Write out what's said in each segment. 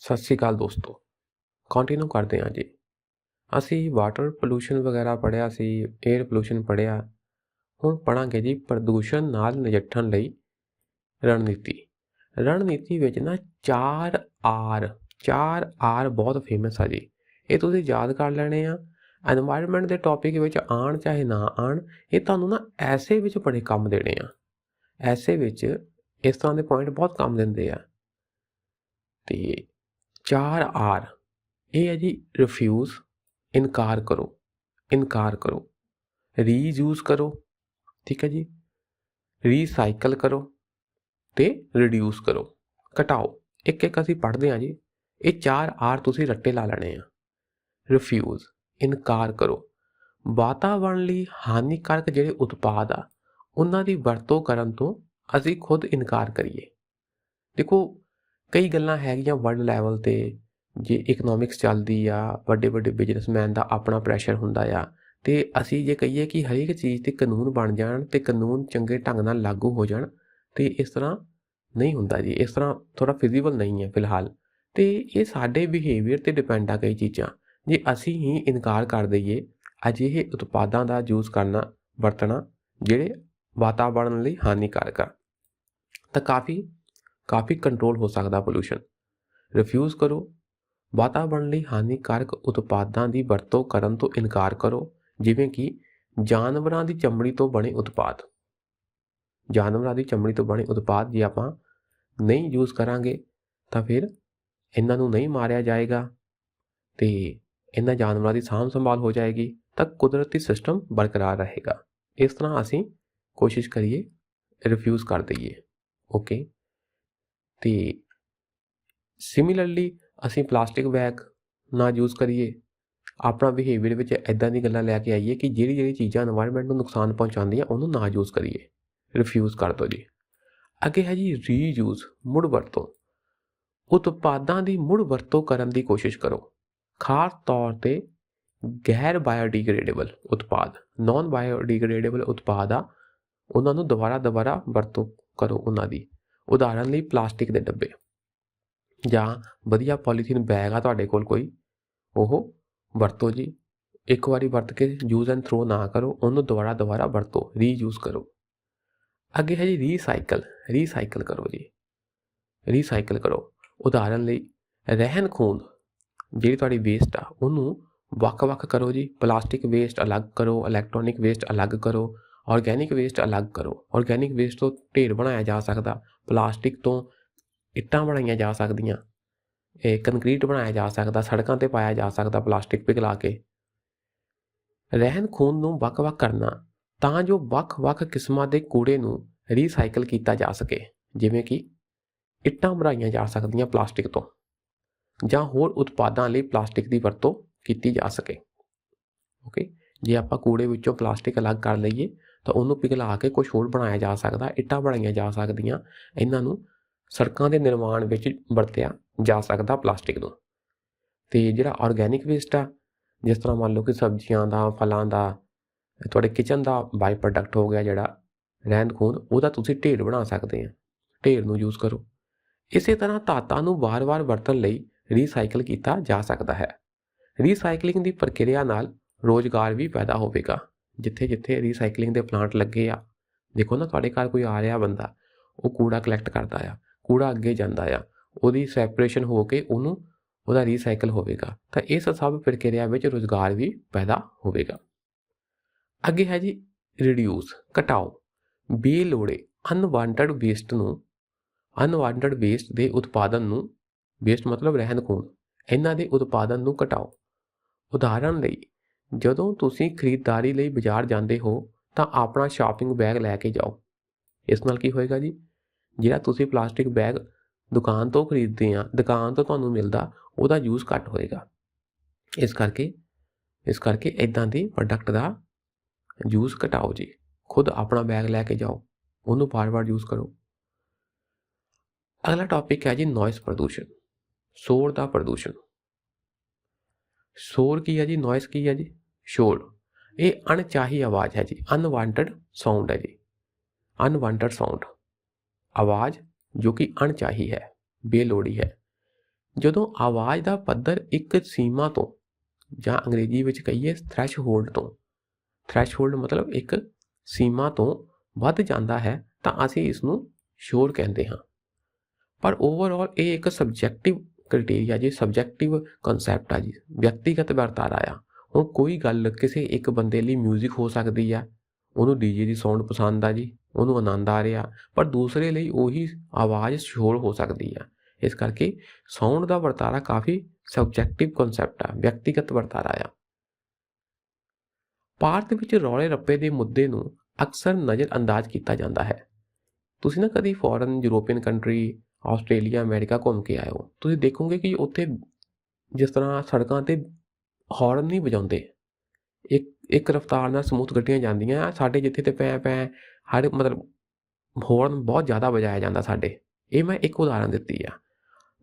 ਸਤਿ ਸ਼੍ਰੀ ਅਕਾਲ ਦੋਸਤੋ। ਕੰਟੀਨਿਊ ਕਰਦੇ ਹਾਂ ਜੀ। ਅਸੀਂ ਵਾਟਰ ਪੋਲੂਸ਼ਨ ਵਗੈਰਾ ਪੜ੍ਹਿਆ ਸੀ, ਏਅਰ ਪੋਲੂਸ਼ਨ ਪੜ੍ਹਿਆ। ਹੁਣ ਪੜ੍ਹਾਂਗੇ ਜੀ ਪ੍ਰਦੂਸ਼ਣ ਨਾਲ ਨਜਿੱਠਣ ਲਈ ਰਣਨੀਤੀ ਵਿੱਚ ਨਾ 4R ਬਹੁਤ ਫੇਮਸ ਆ ਜੀ। ਇਹ ਤੁਸੀਂ ਯਾਦ ਕਰ ਲੈਣੇ ਆ। ਐਨਵਾਇਰਨਮੈਂਟ ਦੇ ਟੌਪਿਕ ਵਿੱਚ ਆਉਣ ਚਾਹੇ ਨਾ ਆਉਣ, ਇਹ ਤੁਹਾਨੂੰ ਨਾ ਐਸੇ ਵਿੱਚ ਬੜੇ ਕੰਮ ਦੇਣੇ ਆ। ਐਸੇ ਵਿੱਚ ਇਸ ਤਰ੍ਹਾਂ ਦੇ ਪੁਆਇੰਟ ਬਹੁਤ ਕੰਮ ਦਿੰਦੇ ਆ। ਅਤੇ 4R ਇਹ ਹੈ ਜੀ, ਰਿਫਿਊਜ਼ ਇਨਕਾਰ ਕਰੋ, ਰੀਯੂਜ਼ ਕਰੋ, ਠੀਕ ਹੈ ਜੀ, ਰੀਸਾਈਕਲ ਕਰੋ ਅਤੇ ਰਿਡਿਊਸ ਕਰੋ, ਘਟਾਓ। ਇੱਕ ਇੱਕ ਅਸੀਂ ਪੜ੍ਹਦੇ ਹਾਂ ਜੀ। ਇਹ 4R ਤੁਸੀਂ ਰੱਟੇ ਲਾ ਲੈਣੇ ਆ। ਰਿਫਿਊਜ਼ ਇਨਕਾਰ ਕਰੋ, ਵਾਤਾਵਰਣ ਲਈ ਹਾਨੀਕਾਰਕ ਜਿਹੜੇ ਉਤਪਾਦ ਆ ਉਹਨਾਂ ਦੀ ਵਰਤੋਂ ਕਰਨ ਤੋਂ ਅਸੀਂ ਖੁਦ ਇਨਕਾਰ ਕਰੀਏ। ਦੇਖੋ, ਕਈ ਗੱਲਾਂ ਹੈਗੀਆਂ ਵਰਲਡ ਲੈਵਲ 'ਤੇ, ਜੇ ਇਕਨੋਮਿਕਸ ਚੱਲਦੀ ਆ, ਵੱਡੇ ਬਿਜ਼ਨਸਮੈਨ ਦਾ ਆਪਣਾ ਪ੍ਰੈਸ਼ਰ ਹੁੰਦਾ ਆ, ਅਤੇ ਅਸੀਂ ਜੇ ਕਹੀਏ ਕਿ ਹਰੇਕ ਚੀਜ਼ 'ਤੇ ਕਾਨੂੰਨ ਬਣ ਜਾਣ ਅਤੇ ਕਾਨੂੰਨ ਚੰਗੇ ਢੰਗ ਨਾਲ ਲਾਗੂ ਹੋ ਜਾਣ, ਅਤੇ ਇਸ ਤਰ੍ਹਾਂ ਨਹੀਂ ਹੁੰਦਾ ਜੀ। ਇਸ ਤਰ੍ਹਾਂ ਥੋੜ੍ਹਾ ਫਿਜ਼ੀਬਲ ਨਹੀਂ ਹੈ ਫਿਲਹਾਲ। ਅਤੇ ਇਹ ਸਾਡੇ ਬਿਹੇਵੀਅਰ 'ਤੇ ਡਿਪੈਂਡ ਆ ਕਈ ਚੀਜ਼ਾਂ। ਜੇ ਅਸੀਂ ਹੀ ਇਨਕਾਰ ਕਰ ਦਈਏ ਅਜਿਹੇ ਉਤਪਾਦਾਂ ਦਾ ਯੂਜ਼ ਵਰਤਣਾ ਜਿਹੜੇ ਵਾਤਾਵਰਣ ਲਈ ਹਾਨੀਕਾਰਕ ਆ, ਤਾਂ ਕਾਫੀ ਕੰਟਰੋਲ ਹੋ ਸਕਦਾ ਪੋਲੂਸ਼ਨ। ਰਿਫਿਊਜ਼ ਕਰੋ, ਵਾਤਾਵਰਣ ਲਈ ਹਾਨੀਕਾਰਕ ਉਤਪਾਦਾਂ ਦੀ ਵਰਤੋਂ ਕਰਨ ਤੋਂ ਇਨਕਾਰ ਕਰੋ, ਜਿਵੇਂ ਕਿ ਜਾਨਵਰਾਂ ਦੀ ਚਮੜੀ ਤੋਂ ਬਣੇ ਉਤਪਾਦ। ਜੇ ਆਪਾਂ ਨਹੀਂ ਯੂਜ਼ ਕਰਾਂਗੇ ਤਾਂ ਫਿਰ ਇਹਨਾਂ ਨੂੰ ਨਹੀਂ ਮਾਰਿਆ ਜਾਏਗਾ ਅਤੇ ਇਹਨਾਂ ਜਾਨਵਰਾਂ ਦੀ ਸਾਂਭ ਸੰਭਾਲ ਹੋ ਜਾਏਗੀ, ਤਾਂ ਕੁਦਰਤੀ ਸਿਸਟਮ ਬਰਕਰਾਰ ਰਹੇਗਾ। ਇਸ ਤਰ੍ਹਾਂ ਅਸੀਂ ਕੋਸ਼ਿਸ਼ ਕਰੀਏ ਰਿਫਿਊਜ਼ ਕਰ ਦਈਏ। ਓਕੇ। ਅਤੇ ਸਿਮਿਲਰਲੀ ਅਸੀਂ ਪਲਾਸਟਿਕ ਬੈਗ ਨਾ ਯੂਜ਼ ਕਰੀਏ। ਆਪਣਾ ਬਿਹੇਵੀਅਰ ਵਿੱਚ ਇੱਦਾਂ ਦੀ ਗੱਲਾਂ ਲੈ ਕੇ ਆਈਏ ਕਿ ਜਿਹੜੀ ਚੀਜ਼ਾਂ ਇਨਵਾਇਰਨਮੈਂਟ ਨੂੰ ਨੁਕਸਾਨ ਪਹੁੰਚਾਉਂਦੀਆਂ ਉਹਨੂੰ ਨਾ ਯੂਜ਼ ਕਰੀਏ। ਰਿਫਿਊਜ਼ ਕਰ ਦਿਓ ਜੀ। ਅੱਗੇ ਹੈ ਜੀ ਰੀਯੂਜ਼, ਮੁੜ ਵਰਤੋਂ। ਉਤਪਾਦਾਂ ਦੀ ਮੁੜ ਵਰਤੋਂ ਕਰਨ ਦੀ ਕੋਸ਼ਿਸ਼ ਕਰੋ, ਖਾਸ ਤੌਰ 'ਤੇ ਗੈਰ ਬਾਇਓਡੀਗ੍ਰੇਡੇਬਲ ਉਤਪਾਦ, ਨੋਨ ਬਾਇਓਡੀਗ੍ਰੇਡੇਬਲ ਉਤਪਾਦ ਆ, ਉਹਨਾਂ ਨੂੰ ਦੁਬਾਰਾ ਵਰਤੋਂ ਕਰੋ। ਉਹਨਾਂ ਦੀ ਉਦਾਹਰਨ ਲਈ ਪਲਾਸਟਿਕ ਦੇ ਡੱਬੇ ਜਾਂ ਵਧੀਆ ਪੋਲੀਥੀਨ ਬੈਗ ਆ ਤੁਹਾਡੇ ਕੋਲ ਕੋਈ, ਉਹ ਵਰਤੋ ਜੀ। ਇੱਕ ਵਾਰੀ ਵਰਤ ਕੇ ਯੂਜ਼ ਐਂਡ ਥਰੋ ਨਾ ਕਰੋ, ਉਹਨੂੰ ਦੁਬਾਰਾ ਵਰਤੋ, ਰੀਯੂਜ਼ ਕਰੋ। ਅੱਗੇ ਹੈ ਜੀ ਰੀਸਾਈਕਲ ਕਰੋ ਜੀ। ਰੀਸਾਈਕਲ ਕਰੋ, ਉਦਾਹਰਨ ਲਈ ਰਹਿੰਦ ਖੂੰਹਦ ਜਿਹੜੀ ਤੁਹਾਡੀ ਵੇਸਟ ਆ ਉਹਨੂੰ ਵੱਖ ਕਰੋ ਜੀ। ਪਲਾਸਟਿਕ ਵੇਸਟ ਅਲੱਗ ਕਰੋ, ਇਲੈਕਟ੍ਰੋਨਿਕ ਵੇਸਟ ਅਲੱਗ ਕਰੋ, ਔਰਗੈਨਿਕ ਵੇਸਟ ਅਲੱਗ ਕਰੋ। ਔਰਗੈਨਿਕ ਵੇਸਟ ਤੋਂ ਢੇਰ ਬਣਾਇਆ ਜਾ ਸਕਦਾ, ਪਲਾਸਟਿਕ ਤੋਂ ਇੱਟਾਂ ਬਣਾਈਆਂ ਜਾ ਸਕਦੀਆਂ, ਕੰਕਰੀਟ ਬਣਾਇਆ ਜਾ ਸਕਦਾ, ਸੜਕਾਂ 'ਤੇ ਪਾਇਆ ਜਾ ਸਕਦਾ ਪਲਾਸਟਿਕ ਪਿਘਲਾ ਕੇ। ਰਹਿੰਦ ਖੂੰਹਦ ਨੂੰ ਵੱਖ ਕਰਨਾ ਤਾਂ ਜੋ ਵੱਖ ਕਿਸਮਾਂ ਦੇ ਕੂੜੇ ਨੂੰ ਰੀਸਾਈਕਲ ਕੀਤਾ ਜਾ ਸਕੇ, ਜਿਵੇਂ ਕਿ ਇੱਟਾਂ ਬਣਾਈਆਂ ਜਾ ਸਕਦੀਆਂ ਪਲਾਸਟਿਕ ਤੋਂ, ਜਾਂ ਹੋਰ ਉਤਪਾਦਾਂ ਲਈ ਪਲਾਸਟਿਕ ਦੀ ਵਰਤੋਂ ਕੀਤੀ ਜਾ ਸਕੇ। ਓਕੇ। ਜੇ ਆਪਾਂ ਕੂੜੇ ਵਿੱਚੋਂ ਪਲਾਸਟਿਕ ਅਲੱਗ ਕਰ ਲਈਏ ਤਾਂ ਉਹਨੂੰ ਪਿਘਲਾ ਕੇ ਕੁਛ ਹੋਰ ਬਣਾਇਆ ਜਾ ਸਕਦਾ, ਇੱਟਾਂ ਬਣਾਈਆਂ ਜਾ ਸਕਦੀਆਂ। ਇਹਨਾਂ ਨੂੰ ਸੜਕਾਂ ਦੇ ਨਿਰਮਾਣ ਵਿੱਚ ਵਰਤਿਆ ਜਾ ਸਕਦਾ ਪਲਾਸਟਿਕ ਨੂੰ। ਅਤੇ ਜਿਹੜਾ ਔਰਗੈਨਿਕ ਵੇਸਟ ਆ, ਜਿਸ ਤਰ੍ਹਾਂ ਮੰਨ ਲਓ ਕਿ ਸਬਜ਼ੀਆਂ ਦਾ, ਫਲਾਂ ਦਾ, ਤੁਹਾਡੇ ਕਿਚਨ ਦਾ ਬਾਈ ਪ੍ਰੋਡਕਟ ਹੋ ਗਿਆ ਜਿਹੜਾ ਰਹਿੰਦ ਖੂੰਹਦ, ਉਹਦਾ ਤੁਸੀਂ ਢੇਰ ਬਣਾ ਸਕਦੇ ਆ, ਢੇਰ ਨੂੰ ਯੂਜ਼ ਕਰੋ। ਇਸੇ ਤਰ੍ਹਾਂ ਧਾਤਾਂ ਨੂੰ ਵਾਰ ਵਰਤਣ ਲਈ ਰੀਸਾਈਕਲ ਕੀਤਾ ਜਾ ਸਕਦਾ ਹੈ। ਰੀਸਾਈਕਲਿੰਗ ਦੀ ਪ੍ਰਕਿਰਿਆ ਨਾਲ ਰੋਜ਼ਗਾਰ ਵੀ ਪੈਦਾ ਹੋਵੇਗਾ। ਜਿੱਥੇ ਰੀਸਾਈਕਲਿੰਗ ਦੇ ਪਲਾਂਟ ਲੱਗੇ ਆ, ਦੇਖੋ ਨਾ, ਤੁਹਾਡੇ ਘਰ ਕੋਈ ਆ ਰਿਹਾ ਬੰਦਾ, ਉਹ ਕੂੜਾ ਕਲੈਕਟ ਕਰਦਾ ਆ, ਕੂੜਾ ਅੱਗੇ ਜਾਂਦਾ ਆ, ਉਹਦੀ ਸੈਪਰੇਸ਼ਨ ਹੋ ਕੇ ਉਹਦਾ ਰੀਸਾਈਕਲ ਹੋਵੇਗਾ, ਤਾਂ ਇਸ ਸਭ ਪ੍ਰਕਿਰਿਆ ਵਿੱਚ ਰੁਜ਼ਗਾਰ ਵੀ ਪੈਦਾ ਹੋਵੇਗਾ। ਅੱਗੇ ਹੈ ਜੀ ਰਿਡਿਊਸ, ਘਟਾਓ। ਬੇਲੋੜੇ ਅਨਵਾਂਟਡ ਵੇਸਟ ਦੇ ਉਤਪਾਦਨ ਨੂੰ, ਵੇਸਟ ਮਤਲਬ ਰਹਿੰਦ ਖੂੰਹਦ, ਇਹਨਾਂ ਦੇ ਉਤਪਾਦਨ ਨੂੰ ਘਟਾਓ। ਉਦਾਹਰਨ ਲਈ, ਜਦੋਂ ਤੁਸੀਂ ਖਰੀਦਦਾਰੀ ਲਈ ਬਾਜ਼ਾਰ ਜਾਂਦੇ ਹੋ ਤਾਂ ਆਪਣਾ ਸ਼ਾਪਿੰਗ ਬੈਗ ਲੈ ਕੇ ਜਾਓ। ਇਸ ਨਾਲ ਕੀ ਹੋਏਗਾ ਜੀ, ਜਿਹੜਾ ਤੁਸੀਂ ਪਲਾਸਟਿਕ ਬੈਗ ਦੁਕਾਨ ਤੋਂ ਖਰੀਦਦੇ ਆ, ਦੁਕਾਨ ਤੋਂ ਤੁਹਾਨੂੰ ਮਿਲਦਾ, ਉਹਦਾ ਯੂਜ਼ ਘੱਟ ਹੋਏਗਾ। ਇਸ ਕਰਕੇ ਇੱਦਾਂ ਦੀ ਪ੍ਰੋਡਕਟ ਦਾ ਯੂਜ਼ ਘਟਾਓ ਜੀ। ਖੁਦ ਆਪਣਾ ਬੈਗ ਲੈ ਕੇ ਜਾਓ, ਉਹਨੂੰ ਵਾਰ ਯੂਜ਼ ਕਰੋ। ਅਗਲਾ ਟੌਪਿਕ ਹੈ ਜੀ ਨੋਇਸ ਪ੍ਰਦੂਸ਼ਣ, ਸ਼ੋਰ ਦਾ ਪ੍ਰਦੂਸ਼ਣ। ਸ਼ੋਰ ਕੀ ਹੈ ਜੀ, ਨੋਇਸ ਕੀ ਹੈ ਜੀ? ਸ਼ੋਰ ਇਹ ਅਣਚਾਹੀ ਆਵਾਜ਼ ਹੈ ਜੀ, ਅਨਵਾਂਟਡ ਸਾਊਂਡ ਹੈ ਜੀ। ਅਨਵਾਂਟਡ ਸਾਊਂਡ, ਆਵਾਜ਼ ਜੋ ਕਿ ਅਣਚਾਹੀ ਹੈ, ਬੇਲੋੜੀ ਹੈ। ਜਦੋਂ ਆਵਾਜ਼ ਦਾ ਪੱਧਰ ਇੱਕ ਸੀਮਾ ਤੋਂ ਜਾਂ ਅੰਗਰੇਜ਼ੀ ਵਿੱਚ ਕਹੀਏ ਥ੍ਰੈਸ਼ਹੋਲਡ ਤੋਂ, ਥ੍ਰੈਸ਼ਹੋਲਡ ਮਤਲਬ ਇੱਕ ਸੀਮਾ ਤੋਂ ਵੱਧ ਜਾਂਦਾ ਹੈ ਤਾਂ ਅਸੀਂ ਇਸ ਨੂੰ ਸ਼ੋਰ ਕਹਿੰਦੇ ਹਾਂ। ਪਰ ਓਵਰਆਲ ਇਹ ਇੱਕ ਸਬਜੈਕਟਿਵ ਕ੍ਰਾਈਟੇਰੀਆ ਜੀ, ਸਬਜੈਕਟਿਵ ਕਨਸੈਪਟ ਆ ਜੀ, ਵਿਅਕਤੀਗਤ ਵਰਤਾਰਾ ਆ। ਹੁਣ ਕੋਈ ਗੱਲ ਕਿਸੇ ਇੱਕ ਬੰਦੇ ਲਈ ਮਿਊਜ਼ਿਕ ਹੋ ਸਕਦੀ ਆ, ਉਹਨੂੰ ਡੀਜੇ ਦੀ ਸਾਊਂਡ ਪਸੰਦ ਆ ਜੀ, ਉਹਨੂੰ ਆਨੰਦ ਆ ਰਿਹਾ, ਪਰ ਦੂਸਰੇ ਲਈ ਉਹੀ ਆਵਾਜ਼ ਸ਼ੋਰ ਹੋ ਸਕਦੀ ਆ। ਇਸ ਕਰਕੇ ਸਾਊਂਡ ਦਾ ਵਰਤਾਰਾ ਕਾਫੀ ਸਬਜੈਕਟਿਵ ਕਨਸੈਪਟ ਆ, ਵਿਅਕਤੀਗਤ ਵਰਤਾਰਾ ਆ। ਭਾਰਤ ਵਿੱਚ ਰੌਲੇ ਰੱਪੇ ਦੇ ਮੁੱਦੇ ਨੂੰ ਅਕਸਰ ਨਜ਼ਰ ਅੰਦਾਜ਼ ਕੀਤਾ ਜਾਂਦਾ ਹੈ। ਤੁਸੀਂ ਨਾ ਕਦੀ foreign European country, Australia, America ਘੁੰਮ ਕੇ ਆਏ ਹੋ, ਤੁਸੀਂ ਦੇਖੋਗੇ ਕਿ ਉੱਥੇ ਜਿਸ ਤਰ੍ਹਾਂ ਸੜਕਾਂ 'ਤੇ ਹੌਰਨ ਨਹੀਂ ਵਜਾਉਂਦੇ, ਇੱਕ ਰਫਤਾਰ ਨਾਲ ਸਮੂਥ ਗੱਡੀਆਂ ਜਾਂਦੀਆਂ ਆ। ਸਾਡੇ ਜਿੱਥੇ ਤੇ ਪੈ ਹਰ ਮਤਲਬ ਹੌਰਨ ਬਹੁਤ ਜ਼ਿਆਦਾ ਵਜਾਇਆ ਜਾਂਦਾ ਸਾਡੇ। ਇਹ ਮੈਂ ਇੱਕ ਉਦਾਹਰਨ ਦਿੱਤੀ ਆ।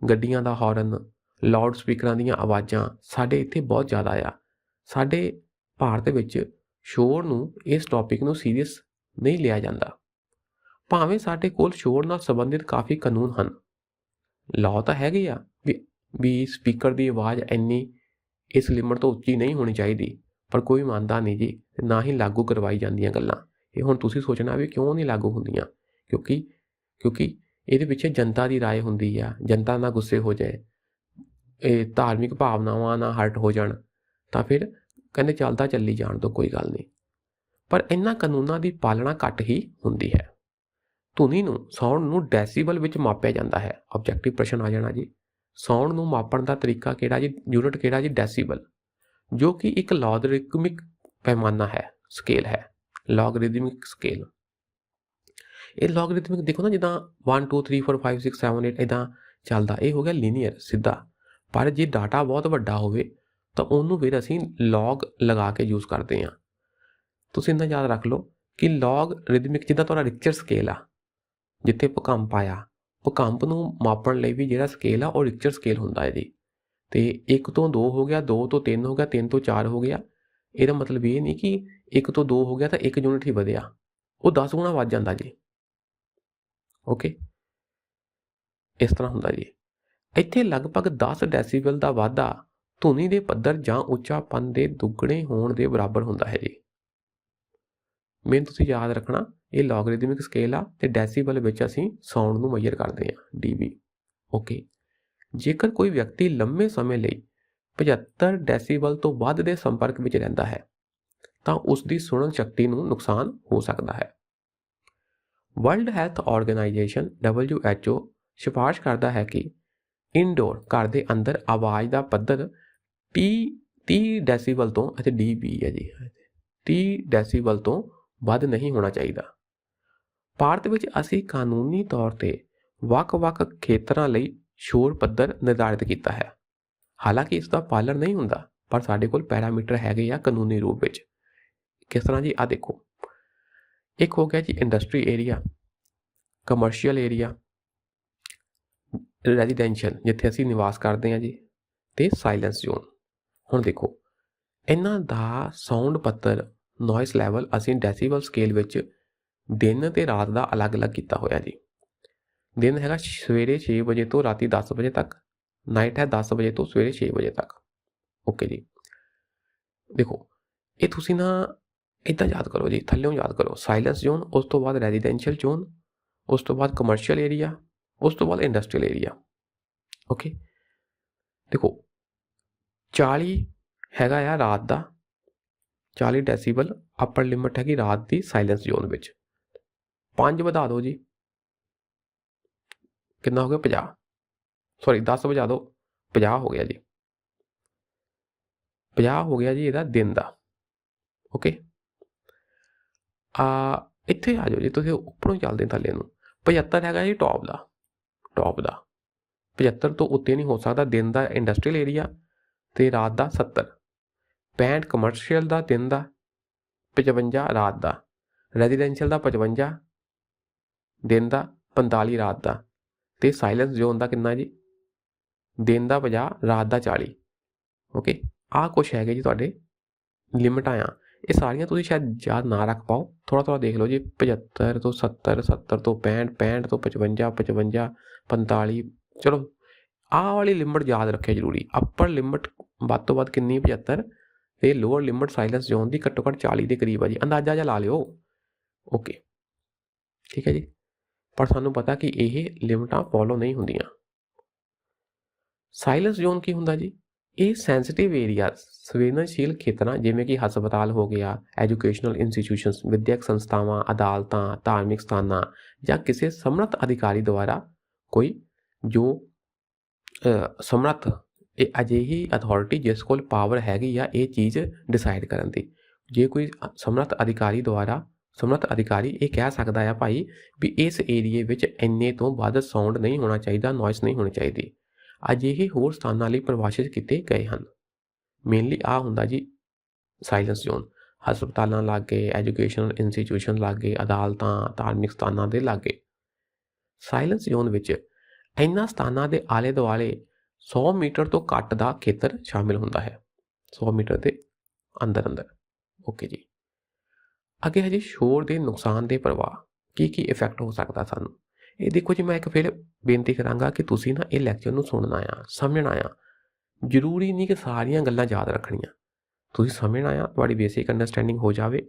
ਗੱਡੀਆਂ ਦਾ ਹੌਰਨ, ਲਾਊਡ ਸਪੀਕਰਾਂ ਦੀਆਂ ਆਵਾਜ਼ਾਂ ਸਾਡੇ ਇੱਥੇ ਬਹੁਤ ਜ਼ਿਆਦਾ ਆ। ਸਾਡੇ ਭਾਰਤ ਵਿੱਚ ਸ਼ੋਰ ਨੂੰ, ਇਸ ਟੌਪਿਕ ਨੂੰ ਸੀਰੀਅਸ ਨਹੀਂ ਲਿਆ ਜਾਂਦਾ। ਭਾਵੇਂ ਸਾਡੇ ਕੋਲ ਸ਼ੋਰ ਨਾਲ ਸੰਬੰਧਿਤ ਕਾਫੀ ਕਾਨੂੰਨ ਹਨ, ਲਾਅ ਤਾਂ ਹੈਗੇ ਆ ਵੀ ਸਪੀਕਰ ਦੀ ਆਵਾਜ਼ ਇੰਨੀ ਇਸ ਲਿਮਟ ਤੋਂ ਉੱਚੀ ਨਹੀਂ ਹੋਣੀ ਚਾਹੀਦੀ, ਪਰ ਕੋਈ ਮੰਨਦਾ ਨਹੀਂ ਜੀ, ਨਾ ਹੀ ਲਾਗੂ ਕਰਵਾਈ ਜਾਂਦੀਆਂ ਗੱਲਾਂ। ਇਹ ਹੁਣ ਤੁਸੀਂ ਸੋਚਣਾ ਵੀ ਕਿਉਂ ਨਹੀਂ ਲਾਗੂ ਹੁੰਦੀਆਂ, ਕਿਉਂਕਿ ਇਹਦੇ ਪਿੱਛੇ ਜਨਤਾ ਦੀ ਰਾਏ ਹੁੰਦੀ ਆ। ਜਨਤਾ ਨਾ ਗੁੱਸੇ ਹੋ ਜਾਏ, ਇਹ ਧਾਰਮਿਕ ਭਾਵਨਾਵਾਂ ਨਾ ਹਰਟ ਹੋ ਜਾਣ, ਤਾਂ ਫਿਰ ਕਹਿੰਦੇ ਚੱਲਦਾ ਚੱਲੀ ਜਾਣ ਤੋਂ ਕੋਈ ਗੱਲ ਨਹੀਂ। ਪਰ ਇਹਨਾਂ ਕਾਨੂੰਨਾਂ ਦੀ ਪਾਲਣਾ ਘੱਟ ਹੀ ਹੁੰਦੀ ਹੈ। ਧੁਨੀ ਨੂੰ, ਸਾਊਂਡ ਨੂੰ ਡੈਸੀਬਲ ਵਿੱਚ ਮਾਪਿਆ ਜਾਂਦਾ ਹੈ। ਆਬਜੈਕਟਿਵ ਪ੍ਰਸ਼ਨ ਆ ਜਾਣਾ ਜੀ, ਸਾਊਂਡ ਨੂੰ ਮਾਪਣ ਦਾ ਤਰੀਕਾ ਕਿਹੜਾ ਜੀ, ਯੂਨਿਟ ਕਿਹੜਾ ਜੀ, ਡੈਸੀਬਲ, ਜੋ ਕਿ ਇੱਕ ਲੌਗਰਿਥਮਿਕ ਪੈਮਾਨਾ ਹੈ, ਸਕੇਲ ਹੈ, ਲੌਗਰਿਥਮਿਕ ਸਕੇਲ। ਇਹ ਲੌਗਰਿਥਮਿਕ ਦੇਖੋ ਨਾ, ਜਿੱਦਾਂ 1 2 3 4 5 6 7 8 ਇੱਦਾਂ ਚੱਲਦਾ, ਇਹ ਹੋ ਗਿਆ ਲੀਨੀਅਰ, ਸਿੱਧਾ। ਪਰ ਜੇ ਡਾਟਾ ਬਹੁਤ ਵੱਡਾ ਹੋਵੇ ਤਾਂ ਉਹਨੂੰ ਫਿਰ ਅਸੀਂ ਲੌਗ ਲਗਾ ਕੇ ਯੂਜ਼ ਕਰਦੇ ਹਾਂ। ਤੁਸੀਂ ਇੰਨਾ ਯਾਦ ਰੱਖ ਲਓ ਕਿ ਲੌਗਰਿਥਮਿਕ, ਜਿੱਦਾਂ ਤੁਹਾਡਾ ਰਿਕਚਰ ਸਕੇਲ ਆ, ਜਿੱਥੇ ਭੂਕੰਪ ਆਇਆ, ਭੂਕੰਪ ਨੂੰ ਮਾਪਣ ਲਈ ਵੀ ਜਿਹੜਾ ਸਕੇਲ ਆ ਉਹ ਰਿਕਚਰ ਸਕੇਲ ਹੁੰਦਾ ਹੈ ਜੀ। ਤੇ 1 ਤੋਂ 2 ਹੋ ਗਿਆ, 2 ਤੋਂ 3 ਹੋ ਗਿਆ, 3 ਤੋਂ 4 ਹੋ ਗਿਆ। ਇਹਦਾ ਮਤਲਬ ਇਹ ਨਹੀਂ ਕਿ 1 ਤੋਂ 2 ਹੋ ਗਿਆ ਤਾਂ 1 ਯੂਨਿਟ ਹੀ ਵਧਿਆ, ਉਹ 10 ਗੁਣਾ ਵੱਧ ਜਾਂਦਾ ਜੀ। ਓਕੇ, ਇਸ ਤਰ੍ਹਾਂ ਹੁੰਦਾ ਜੀ। ਇੱਥੇ ਲਗਭਗ 10 ਡੈਸੀਬਲ ਦਾ ਵਾਧਾ ਧੁਨੀ ਦੇ ਪੱਧਰ ਜਾਂ ਉੱਚਾਪਨ ਦੇ ਦੁੱਗਣੇ ਹੋਣ ਦੇ ਬਰਾਬਰ ਹੁੰਦਾ ਹੈ ਜੀ। ਮੇਨ ਤੁਸੀਂ ਯਾਦ ਰੱਖਣਾ, ਇਹ ਲੌਗਰਿਥਮਿਕ ਸਕੇਲ ਆ ਤੇ ਡੈਸੀਬਲ ਵਿੱਚ ਅਸੀਂ ਸਾਊਂਡ ਨੂੰ ਮੈਜ਼ਰ ਕਰਦੇ ਹਾਂ, dB। ਓਕੇ, ਜੇਕਰ ਕੋਈ ਵਿਅਕਤੀ ਲੰਮੇ ਸਮੇਂ ਲਈ 75 ਡੈਸੀਬਲ ਤੋਂ ਵੱਧ ਦੇ ਸੰਪਰਕ ਵਿੱਚ ਰਹਿੰਦਾ ਹੈ ਤਾਂ ਉਸ ਦੀ ਸੁਣਨ ਸ਼ਕਤੀ ਨੂੰ ਨੁਕਸਾਨ ਹੋ ਸਕਦਾ ਹੈ। ਵਰਲਡ ਹੈਲਥ ਆਰਗੇਨਾਈਜੇਸ਼ਨ WHO ਸਿਫਾਰਿਸ਼ ਕਰਦਾ ਹੈ ਕਿ ਇਨਡੋਰ, ਘਰ ਦੇ ਅੰਦਰ ਆਵਾਜ਼ ਦਾ ਪੱਧਰ 30 ਡੈਸੀਬਲ ਤੋਂ, ਅਤੇ dB ਹੈ ਜੀ, 30 ਡੈਸੀਬਲ ਤੋਂ ਵੱਧ ਨਹੀਂ ਹੋਣਾ ਚਾਹੀਦਾ। ਭਾਰਤ ਵਿੱਚ ਅਸੀਂ ਕਾਨੂੰਨੀ ਤੌਰ ਤੇ ਵੱਖ-ਵੱਖ ਖੇਤਰਾਂ ਲਈ ਸ਼ੋਰ ਪੱਧਰ ਨਿਰਧਾਰਿਤ ਕੀਤਾ ਹੈ। ਹਾਲਾਂਕਿ ਇਸ ਦਾ ਪਾਲਣ ਨਹੀਂ ਹੁੰਦਾ, ਪਰ ਸਾਡੇ ਕੋਲ ਪੈਰਾਮੀਟਰ ਹੈਗੇ ਆ ਕਾਨੂੰਨੀ ਰੂਪ ਵਿੱਚ। ਕਿਸ ਤਰ੍ਹਾਂ ਜੀ, ਆ ਦੇਖੋ, ਇੱਕ ਹੋ ਗਿਆ ਜੀ industry area, commercial area, residential ਜਿੱਥੇ ਅਸੀਂ ਨਿਵਾਸ ਕਰਦੇ ਹਾਂ ਜੀ, ਤੇ ਸਾਇਲੈਂਸ ਜ਼ੋਨ। ਹੁਣ ਦੇਖੋ, ਇਹਨਾਂ ਦਾ ਸਾਊਂਡ ਪੱਧਰ, ਨੋਇਸ ਲੈਵਲ ਅਸੀਂ ਡੈਸੀਬਲ ਸਕੇਲ ਵਿੱਚ ਦਿਨ ਤੇ ਰਾਤ ਦਾ ਅਲੱਗ-ਅਲੱਗ ਕੀਤਾ ਹੋਇਆ ਜੀ। ਦਿਨ ਹੈਗਾ ਸਵੇਰੇ 6 ਵਜੇ ਤੋਂ ਰਾਤੀ 10 ਵਜੇ ਤੱਕ, ਨਾਈਟ ਹੈ 10 ਵਜੇ ਤੋਂ ਸਵੇਰੇ 6 ਵਜੇ ਤੱਕ। ਓਕੇ ਜੀ, ਦੇਖੋ ਇਹ ਤੁਸੀਂ ਨਾ ਇੱਦਾਂ ਯਾਦ ਕਰੋ ਜੀ, ਥੱਲਿਓਂ ਯਾਦ ਕਰੋ, ਸਾਇਲੈਂਸ ਜ਼ੋਨ, ਉਸ ਤੋਂ ਬਾਅਦ ਰੈਜ਼ੀਡੈਂਸ਼ੀਅਲ ਜ਼ੋਨ, ਉਸ ਤੋਂ ਬਾਅਦ ਕਮਰਸ਼ੀਅਲ ਏਰੀਆ, ਉਸ ਤੋਂ ਬਾਅਦ ਇੰਡਸਟਰੀਅਲ ਏਰੀਆ। ਓਕੇ, ਦੇਖੋ 40 ਹੈਗਾ ਆ ਰਾਤ ਦਾ, 40 ਡੈਸੀਬਲ ਅਪਰ ਲਿਮਿਟ ਹੈਗੀ ਰਾਤ ਦੀ ਸਾਇਲੈਂਸ ਜ਼ੋਨ ਵਿੱਚ। 5 ਵਧਾ ਦਿਓ ਜੀ, ਕਿੰਨਾ ਹੋ ਗਿਆ, 50, ਸੌਰੀ 10 ਵਜਾ ਦਿਓ, 50 ਹੋ ਗਿਆ ਜੀ, 50 ਹੋ ਗਿਆ ਜੀ ਇਹਦਾ ਦਿਨ ਦਾ। ਓਕੇ, ਇੱਥੇ ਆ ਜਾਓ ਜੀ, ਤੁਸੀਂ ਉੱਪਰੋਂ ਚੱਲਦੇ ਥੱਲੇ ਨੂੰ। 75 ਹੈਗਾ ਜੀ ਟੌਪ ਦਾ, 75 ਤੋਂ ਉੱਤੇ ਨਹੀਂ ਹੋ ਸਕਦਾ ਦਿਨ ਦਾ ਇੰਡਸਟਰੀਅਲ ਏਰੀਆ, ਤੇ ਰਾਤ ਦਾ 70। 65 ਕਮਰਸ਼ੀਅਲ ਦਾ ਦਿਨ ਦਾ, 55 ਰਾਤ ਦਾ, ਰੈਜ਼ੀਡੈਂਸ਼ੀਅਲ ਦਾ 55 ਦਿਨ ਦਾ, 45 ਰਾਤ ਦਾ, ਤੇ ਸਾਇਲੈਂਸ ਜ਼ੋਨ ਦਾ ਕਿੰਨਾ ਜੀ, ਦਿਨ ਦਾ 50, ਰਾਤ ਦਾ 40। ਓਕੇ, ਆਹ ਕੁਛ ਹੈਗੇ ਜੀ ਤੁਹਾਡੇ ਲਿਮਿਟਾਂ ਆ। ਇਹ ਸਾਰੀਆਂ ਤੁਸੀਂ ਸ਼ਾਇਦ ਯਾਦ ਨਾ ਰੱਖ ਪਾਓ, ਥੋੜ੍ਹਾ ਦੇਖ ਲਓ ਜੀ। 75 ਤੋਂ 70, 70 ਤੋਂ 65, 65 ਤੋਂ 55, 55, 45, ਚਲੋ ਆਹ ਵਾਲੀ ਲਿਮਟ ਯਾਦ ਰੱਖਿਓ ਜ਼ਰੂਰੀ। ਅਪਰ ਲਿਮਟ ਵੱਧ ਤੋਂ ਵੱਧ ਕਿੰਨੀ 75 ਤੇ ਲੋਅਰ ਲਿਮਟ ਸਾਇਲੈਂਸ ਜ਼ੋਨ ਦੀ ਘੱਟੋ ਘੱਟ 40 ਦੇ ਕਰੀਬ ਆ ਜੀ, ਅੰਦਾਜ਼ਾ ਜਿਹਾ ਲਾ ਲਿਓ। ਓਕੇ ਠੀਕ ਹੈ ਜੀ, ਪਰ ਸਾਨੂੰ ਪਤਾ ਕਿ ਇਹ ਲਿਮਟਾਂ ਫੋਲੋ ਨਹੀਂ ਹੁੰਦੀਆਂ। ਸਾਇਲੈਂਸ ਜ਼ੋਨ ਕੀ ਹੁੰਦਾ ਜੀ? ਇਹ ਸੈਂਸਿਟਿਵ ਏਰੀਆ, ਸੰਵੇਦਨਸ਼ੀਲ ਖੇਤਰਾਂ ਜਿਵੇਂ ਕਿ ਹਸਪਤਾਲ ਹੋ ਗਿਆ, ਐਜੂਕੇਸ਼ਨਲ ਇੰਸਟੀਟਿਊਸ਼ਨਸ, ਵਿਦਿਅਕ ਸੰਸਥਾਵਾਂ, ਅਦਾਲਤਾਂ, ਧਾਰਮਿਕ ਸਥਾਨਾਂ ਜਾਂ ਕਿਸੇ ਸਮਰੱਥ ਅਧਿਕਾਰੀ ਦੁਆਰਾ ਕੋਈ ਜੋ ਸਮਰੱਥ, ਇਹ ਅਜਿਹੀ ਅਥਾਰਟੀ ਜਿਸ ਕੋਲ ਪਾਵਰ ਹੈਗੀ ਆ ਇਹ ਚੀਜ਼ ਡਿਸਾਈਡ ਕਰਨ ਦੀ। ਜੇ ਕੋਈ ਸਮਰੱਥ ਅਧਿਕਾਰੀ ਦੁਆਰਾ, ਸਮਰੱਥ ਅਧਿਕਾਰੀ ਇਹ ਕਹਿ ਸਕਦਾ ਆ ਭਾਈ ਵੀ ਇਸ ਏਰੀਏ ਵਿੱਚ ਇੰਨੇ ਤੋਂ ਵੱਧ ਸਾਊਂਡ ਨਹੀਂ ਹੋਣਾ ਚਾਹੀਦਾ, ਨੋਇਸ ਨਹੀਂ ਹੋਣੀ ਚਾਹੀਦੀ, ਅਜਿਹੇ ਹੋਰ ਸਥਾਨਾਂ ਲਈ ਪਰਿਭਾਸ਼ਿਤ ਕੀਤੇ ਗਏ ਹਨ। ਮੇਨਲੀ ਆਹ ਹੁੰਦਾ ਜੀ ਸਾਇਲੈਂਸ ਜ਼ੋਨ, ਹਸਪਤਾਲਾਂ ਲਾਗੇ, ਐਜੂਕੇਸ਼ਨਲ ਇੰਸਟੀਟਿਊਸ਼ਨ ਲਾਗੇ, ਅਦਾਲਤਾਂ, ਧਾਰਮਿਕ ਸਥਾਨਾਂ ਦੇ ਲਾਗੇ। ਸਾਇਲੈਂਸ ਜ਼ੋਨ ਵਿੱਚ ਇਹਨਾਂ ਸਥਾਨਾਂ ਦੇ ਆਲੇ ਦੁਆਲੇ 100 ਮੀਟਰ ਤੋਂ ਘੱਟ ਦਾ ਖੇਤਰ ਸ਼ਾਮਿਲ ਹੁੰਦਾ ਹੈ, 100 ਮੀਟਰ ਦੇ ਅੰਦਰ ਅੰਦਰ। ਓਕੇ ਜੀ, ਅੱਗੇ ਹੈ ਜੀ ਸ਼ੋਰ ਦੇ ਨੁਕਸਾਨ ਦੇ ਪ੍ਰਭਾਵ, ਕੀ ਕੀ ਇਫੈਕਟ ਹੋ ਸਕਦਾ ਸਾਨੂੰ। ਇਹ ਦੇਖੋ ਜੀ, ਮੈਂ ਇੱਕ ਫਿਰ ਬੇਨਤੀ ਕਰਾਂਗਾ ਕਿ ਤੁਸੀਂ ਨਾ ਇਹ ਲੈਕਚਰ ਨੂੰ ਸੁਣਨਾ ਆ, ਸਮਝਣਾ ਆ। ਜ਼ਰੂਰੀ ਨਹੀਂ ਕਿ ਸਾਰੀਆਂ ਗੱਲਾਂ ਯਾਦ ਰੱਖਣੀਆਂ, ਤੁਸੀਂ ਸਮਝਣਾ ਆ, ਤੁਹਾਡੀ ਬੇਸਿਕ ਅੰਡਰਸਟੈਂਡਿੰਗ ਹੋ ਜਾਵੇ,